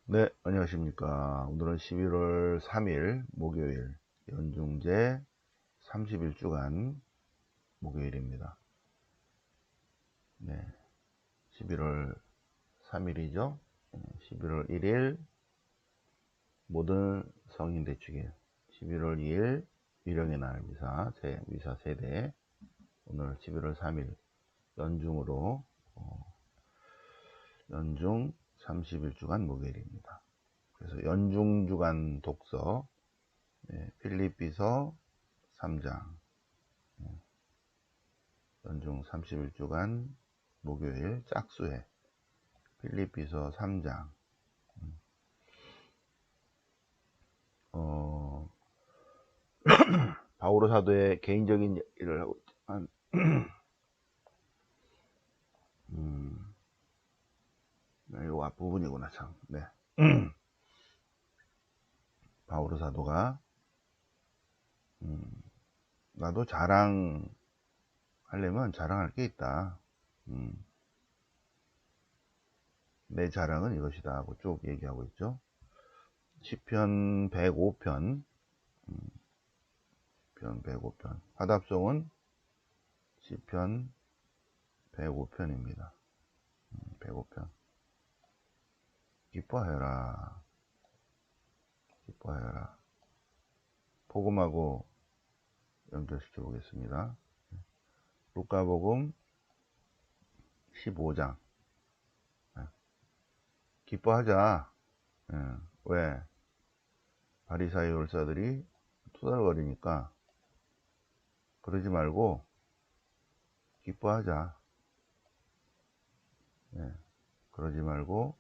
네, 안녕하십니까. 오늘은 11월 3일 목요일 연중제 30일 주간 목요일입니다. 네, 11월 3일이죠. 11월 1일 모든 성인 대축일, 11월 2일 유령의 날 미사 세대, 오늘 11월 3일 연중으로 연중 30일주간 목요일입니다. 그래서 연중주간 독서, 필립비서 3장, 연중 30일주간 목요일 짝수회 필립비서 3장. 바오로 사도의 개인적인 일을 하고 있지만 요 앞부분이구나 참. 네. 바오로 사도가 나도 자랑하려면 자랑할 게 있다. 내 자랑은 이것이다 하고 쭉 얘기하고 있죠. 시편 105편, 105편. 화답송은 시편 105편입니다. 105편. 기뻐하여라. 기뻐하여라. 복음하고 연결시켜 보겠습니다. 루카복음 15장. 기뻐하자. 왜? 바리사의 율사들이 투덜거리니까 그러지 말고 기뻐하자. 그러지 말고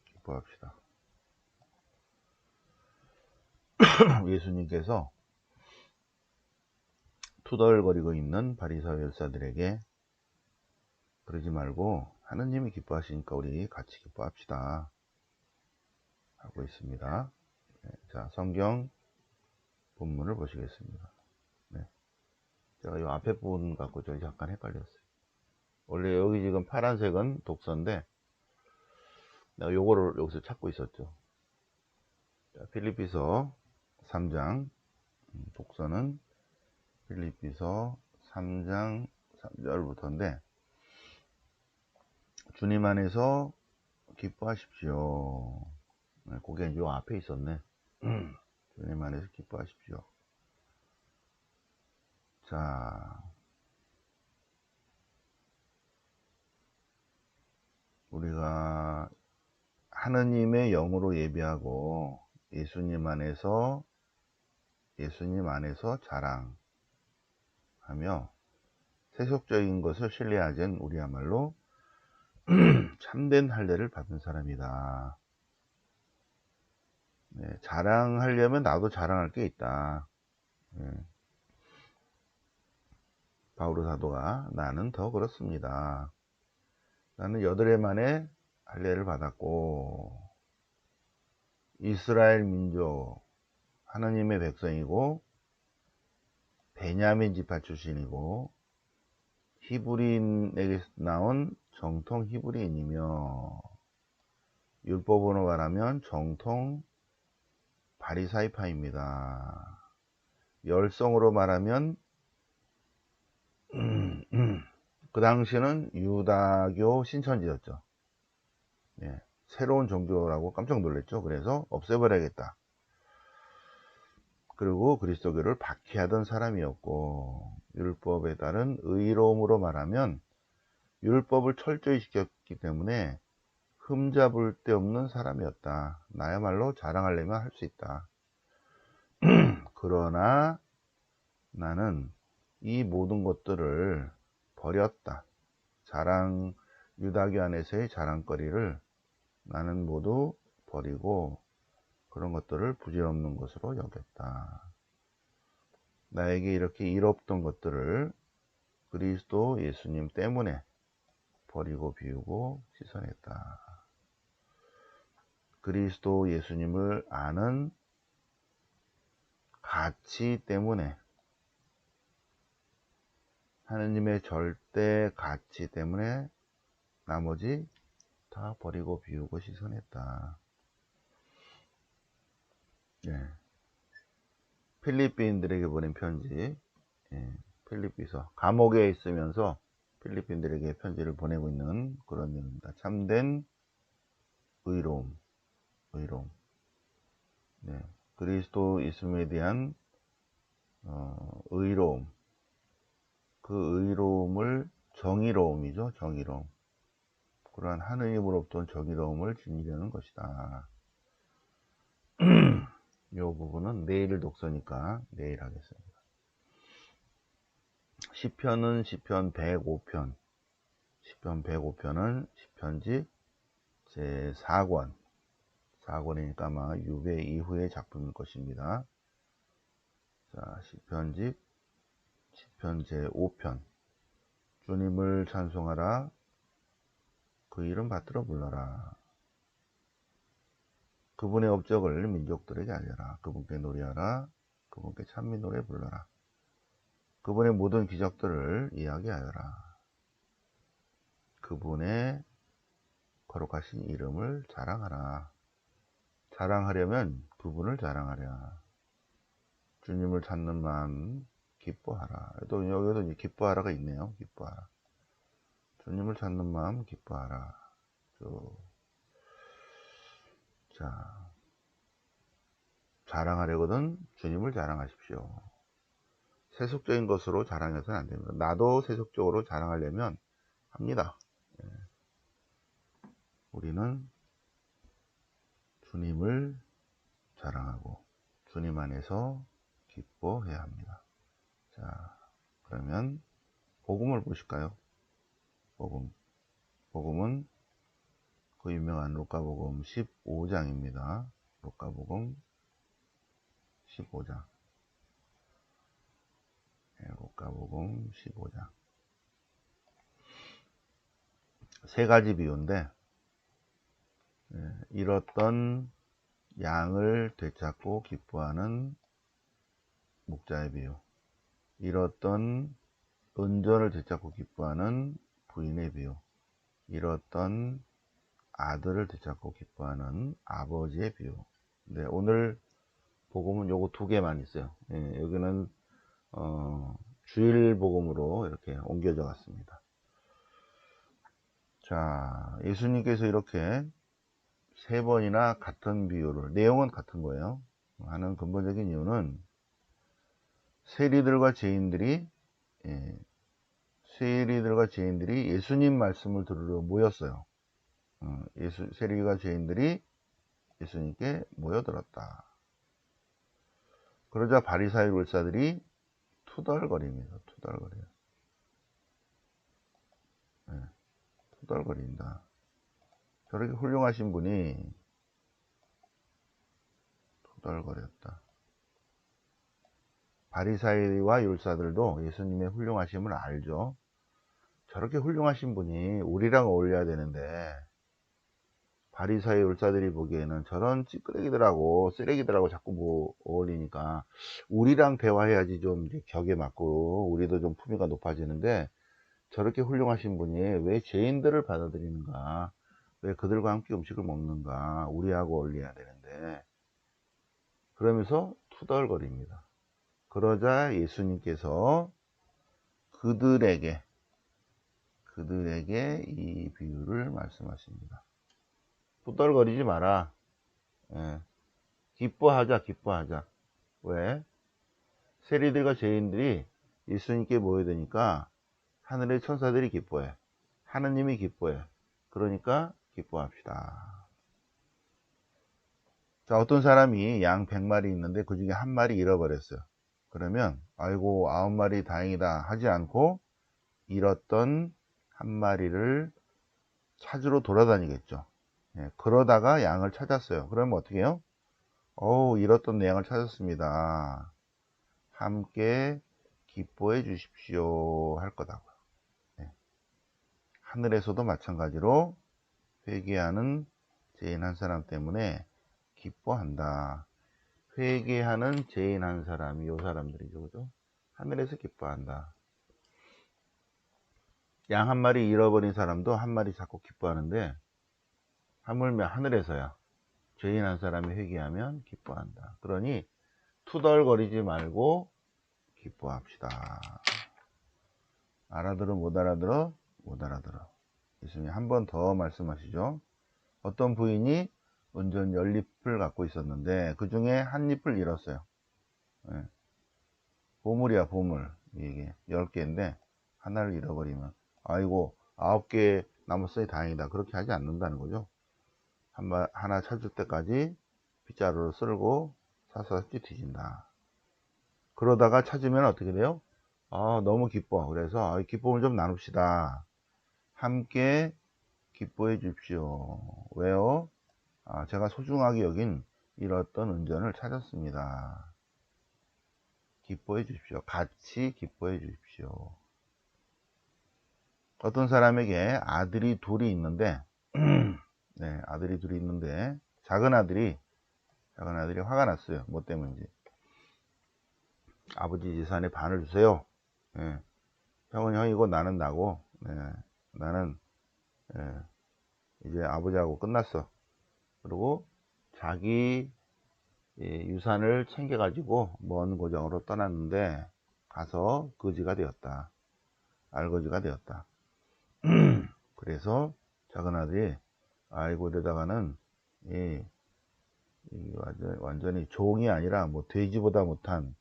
기뻐합시다. 예수님께서 투덜거리고 있는 바리사의 율사들에게 그러지 말고 하느님이 기뻐하시니까 우리 같이 기뻐합시다 하고 있습니다. 자, 성경 본문을 보시겠습니다. 제가 이 앞에 부분 갖고 좀 잠깐 헷갈렸어요. 원래 여기 지금 파란색은 독서인데 내가 요거를 여기서 찾고 있었죠. 자, 필립비서 3장 독서는 필립비서 3장 3절부터인데 주님 안에서 기뻐하십시오. 그게 요 앞에 있었네. 주님 안에서 기뻐하십시오. 자, 우리가 하느님의 영으로 예배하고 예수님 안에서 자랑하며 세속적인 것을 신뢰하진 우리야말로 참된 할례를 받은 사람이다. 자랑하려면 나도 자랑할 게 있다. 바오로 사도가 나는 더 그렇습니다. 나는 8해 만에 할례를 받았고 이스라엘 민족 하느님의 백성이고 베냐민 지파 출신이고 히브리인에게서 나온 정통 히브리인이며 율법으로 말하면 정통 바리사이파입니다. 열성으로 말하면 그 당시는 유다교 신천지였죠. 새로운 종교라고 깜짝 놀랐죠. 그래서 없애버려야겠다. 그리고 그리스도교를 박해하던 사람이었고 율법에 따른 의로움으로 말하면 율법을 철저히 지켰기 때문에 흠잡을 데 없는 사람이었다. 나야말로 자랑하려면 할 수 있다. 그러나 나는 이 모든 것들을 버렸다. 유다교 안에서의 자랑거리를 나는 모두 버리고 그런 것들을 부질없는 것으로 여겼다. 나에게 이렇게 이롭던 것들을 그리스도 예수님 때문에 버리고 비우고 씻어냈다. 그리스도 예수님을 아는 가치 때문에, 하느님의 절대 가치 때문에 나머지 다 버리고 비우고 씻어냈다. 예. 필리핀들에게 보낸 편지. 예. 필리핀에서 감옥에 있으면서 필리핀들에게 편지를 보내고 있는 그런 내용입니다. 참된 의로움, 의로움. 네. 그리스도 예수님에 대한 의로움. 그 의로움을 정의로움이죠. 정의로움. 그러한 하느님으로부터 정의로움을 지니려는 것이다. 이 부분은 내일 독서니까 내일 하겠습니다. 시편은 시편 105편. 시편 105편은 시편집 제4권. 4권이니까 아마 유배 이후의 작품일 것입니다. 자, 시편 제5편. 주님을 찬송하라. 그 이름 받들어 불러라. 그분의 업적을 민족들에게 알려라. 그분께 노래하라. 그분께 찬미 노래 불러라. 그분의 모든 기적들을 이야기하여라. 그분의 거룩하신 이름을 자랑하라. 자랑하려면 그분을 자랑하랴. 주님을 찾는 마음 기뻐하라. 또 여기도 이제 기뻐하라가 있네요. 기뻐하라. 주님을 찾는 마음 기뻐하라. 자, 자랑하려거든 주님을 자랑하십시오. 세속적인 것으로 자랑해서는 안 됩니다. 나도 세속적으로 자랑하려면 합니다. 우리는 주님을 자랑하고 주님 안에서 기뻐해야 합니다. 자, 그러면 복음을 보실까요? 복음은 그 유명한 루카복음 15장입니다. 루카복음 15장. 루카복음 15장. 세 가지 비유인데, 잃었던 양을 되찾고 기뻐하는 목자의 비유, 잃었던 은전을 되찾고 기뻐하는 부인의 비유, 잃었던 아들을 되찾고 기뻐하는 아버지의 비유. 네, 오늘 복음은 요거 두 개만 있어요. 여기는 주일 복음으로 이렇게 옮겨져 갔습니다. 자, 예수님께서 이렇게 세 번이나 같은 비유를, 내용은 같은 거예요, 하는 근본적인 이유는 세리들과 죄인들이 예수님 말씀을 들으러 모였어요. 세리와 죄인들이 예수님께 모여들었다. 그러자 바리사의 율사들이 투덜거립니다. 투덜거린다. 저렇게 훌륭하신 분이 투덜거렸다. 바리사이와 율사들도 예수님의 훌륭하심을 알죠. 저렇게 훌륭하신 분이 우리랑 어울려야 되는데 바리사이 율사들이 보기에는 저런 찌끄레기들하고 쓰레기들하고 자꾸 어울리니까 우리랑 대화해야지 좀 격에 맞고 우리도 좀 품위가 높아지는데 저렇게 훌륭하신 분이 왜 죄인들을 받아들이는가, 왜 그들과 함께 음식을 먹는가, 우리하고 어울려야 되는데, 그러면서 투덜거립니다. 그러자 예수님께서 그들에게 이 비유를 말씀하십니다. 투덜거리지 마라. 기뻐하자. 왜? 세리들과 죄인들이 예수님께 모여드니까 하늘의 천사들이 기뻐해. 하느님이 기뻐해. 그러니까 기뻐합시다. 자, 어떤 사람이 양 100마리 있는데 그 중에 한 마리 잃어버렸어요. 그러면 아이고 9마리 다행이다 하지 않고 잃었던 한 마리를 찾으러 돌아다니겠죠. 그러다가 양을 찾았어요. 그러면 어떻게 해요? 잃었던 내 양을 찾았습니다. 함께 기뻐해 주십시오 할 거다고요. 하늘에서도 마찬가지로 회개하는 죄인 한 사람 때문에 기뻐한다. 회개하는 죄인 한 사람이 요 사람들이죠. 그죠? 하늘에서 기뻐한다. 양 한 마리 잃어버린 사람도 한 마리 찾고 기뻐하는데 하물며 하늘에서야 죄인 한 사람이 회개하면 기뻐한다. 그러니 투덜거리지 말고 기뻐합시다. 알아들어 못 알아들어? 못 알아들어. 예수님이 한 번 더 말씀하시죠. 어떤 부인이 은전 10잎을 갖고 있었는데 그 중에 한 잎을 잃었어요. 예. 보물이야, 보물. 이게 10개인데 하나를 잃어버리면 아이고 9개 남았으니 다행이다, 그렇게 하지 않는다는 거죠. 하나 찾을 때까지 빗자루로 쓸고 사사기 뒤진다. 그러다가 찾으면 어떻게 돼요? 너무 기뻐. 그래서 기쁨을 좀 나눕시다. 함께 기뻐해 주십시오. 왜요? 제가 소중하게 여긴 잃었던 은전을 찾았습니다. 기뻐해 주십시오. 같이 기뻐해 주십시오. 어떤 사람에게 아들이 둘이 있는데 네, 아들이 둘이 있는데 작은 아들이 화가 났어요. 뭐 때문인지. 아버지 재산의 반을 주세요. 예. 형은 형이고 나는 나고, 나는 이제 아버지하고 끝났어. 그리고 자기 유산을 챙겨가지고 먼 고장으로 떠났는데 가서 거지가 되었다. 알거지가 되었다. 그래서 작은 아들이 아이고 이러다가는 완전히 종이 아니라 뭐 돼지보다 못한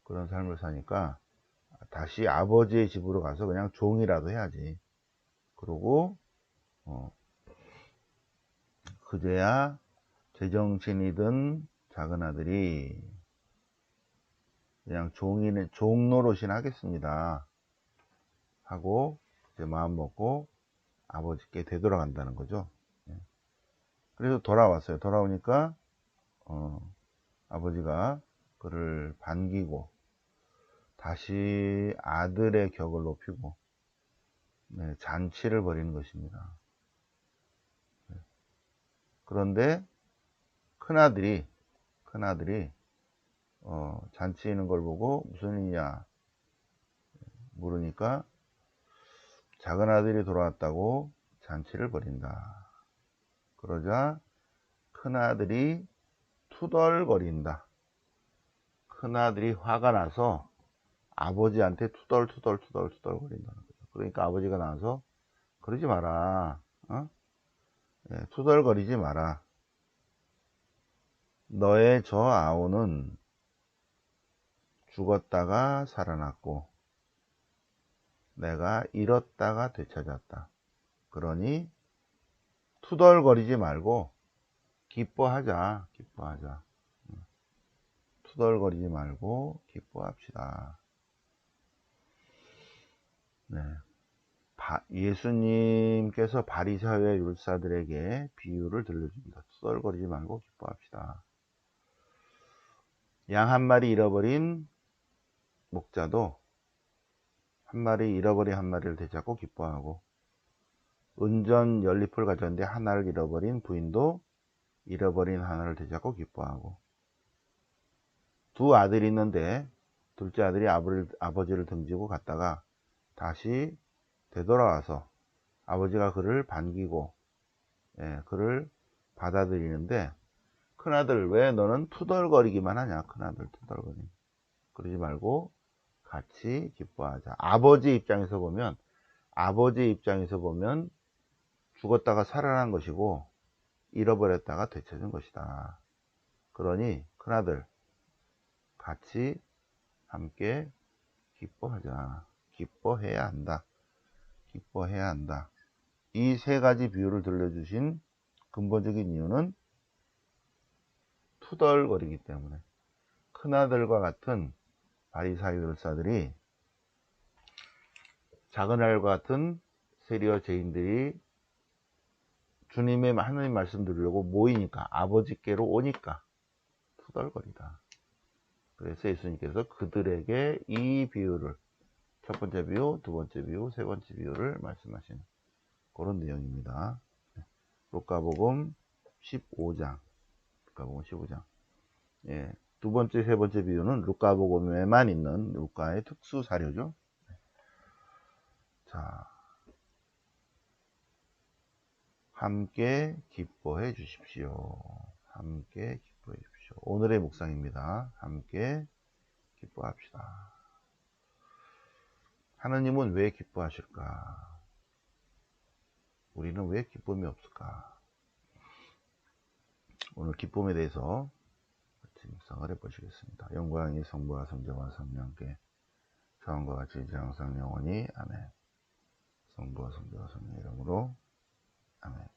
그런 삶을 사니까 다시 아버지의 집으로 가서 그냥 종이라도 해야지. 그러고 그제야 제정신이 든 작은 아들이 그냥 종 노릇이나 하겠습니다 하고 이제 마음 먹고 아버지께 되돌아간다는 거죠. 그래서 돌아왔어요. 돌아오니까 아버지가 그를 반기고 다시 아들의 격을 높이고 잔치를 벌이는 것입니다. 그런데 큰아들이 잔치 있는 걸 보고 무슨 일이냐 물으니까 작은 아들이 돌아왔다고 잔치를 벌인다. 그러자 큰아들이 투덜거린다. 큰아들이 화가 나서 아버지한테 투덜거린다는 거죠. 그러니까 아버지가 나와서 그러지 마라. 투덜거리지 마라. 너의 저 아우는 죽었다가 살아났고 내가 잃었다가 되찾았다. 그러니 투덜거리지 말고 기뻐하자. 투덜거리지 말고 기뻐합시다. 네. 예수님께서 바리새와 율사들에게 비유를 들려줍니다. 투덜거리지 말고 기뻐합시다. 양 한 마리 잃어버린 목자도 한 마리 잃어버린 한 마리를 되찾고 기뻐하고, 은전 10잎을 가졌는데 하나를 잃어버린 부인도 잃어버린 하나를 되찾고 기뻐하고, 두 아들이 있는데 둘째 아들이 아버지를 등지고 갔다가 다시 되돌아와서 아버지가 그를 반기고 그를 받아들이는데, 큰아들 왜 너는 투덜거리기만 하냐. 큰아들 투덜거리. 그러지 말고 같이 기뻐하자. 아버지 입장에서 보면 죽었다가 살아난 것이고 잃어버렸다가 되찾은 것이다. 그러니 큰아들 같이 함께 기뻐하자. 기뻐해야 한다. 이 세 가지 비유를 들려주신 근본적인 이유는 투덜거리기 때문에, 큰아들과 같은 바리새파 율사들이 작은 아들과 같은 세리와 죄인들이 주님의 하나님 말씀 들으려고 모이니까, 아버지께로 오니까 투덜거리다. 그래서 예수님께서 그들에게 이 비유를, 첫 번째 비유, 두 번째 비유, 세 번째 비유를 말씀하시는 그런 내용입니다. 루카복음 15장. 두 번째, 세 번째 비유는 루카복음에만 있는 루카의 특수 사료죠. 자, 함께 기뻐해 주십시오. 함께 기뻐해 주십시오. 오늘의 묵상입니다. 함께 기뻐합시다. 하나님은 왜 기뻐하실까? 우리는 왜 기쁨이 없을까? 오늘 기쁨에 대해서 같이 묵상을 해보시겠습니다. 영광이 성부와 성자와 성령께 처음과 같이 이제 항상 영원히 아멘. 성부와 성자와 성령의 이름으로 아멘.